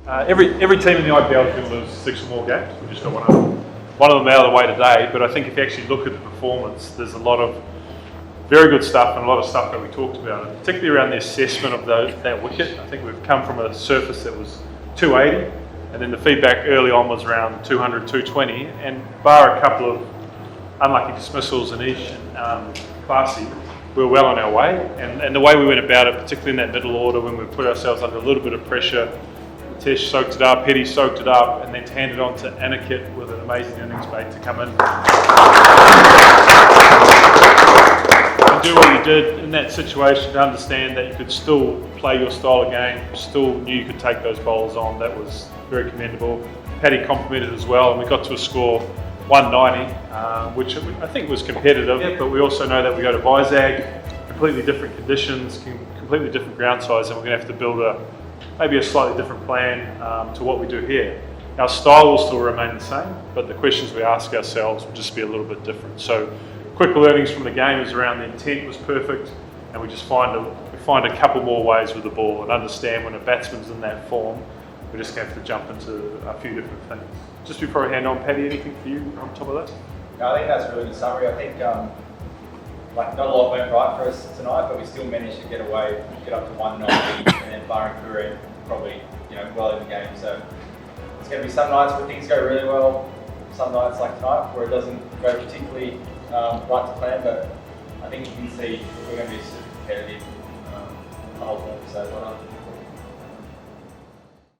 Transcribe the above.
Every team in the IPL is going to lose 6 or more games. We just got one of them out of the way today. But I think if you actually look at the performance, there's a lot of very good stuff and a lot of stuff that we talked about, and particularly around the assessment of that wicket. I think we've come from a surface that was 280, and then the feedback early on was around 200, 220, and bar a couple of unlucky dismissals in each classy, we were well on our way. And the way we went about it, particularly in that middle order, when we put ourselves under a little bit of pressure, Tesh soaked it up, Hetty soaked it up, and then to hand it on to Aniket with an amazing innings mate to come in and do what you did in that situation, to understand that you could still play your style of game, still knew you could take those bowlers on. That was very commendable. Paddy complimented as well, and we got to a score 190, which I think was competitive, but we also know that we go to Vizag, completely different conditions, completely different ground size, and we're going to have to build maybe a slightly different plan to what we do here. Our style will still remain the same, but the questions we ask ourselves will just be a little bit different. So quick learnings from the game is around the intent was perfect, and we just find a couple more ways with the ball and understand when a batsman's in that form, we're just going to have to jump into a few different things. Just before I hand on, Paddy, anything for you on top of that? No, I think that's a really good summary. I think not a lot went right for us tonight, but we still managed to get up to 190, and then barring Kure, probably well in the game. So it's going to be some nights where things go really well, some nights like tonight where it doesn't go particularly right to plan. But I think you can see we're going to be super competitive the whole time. So well done.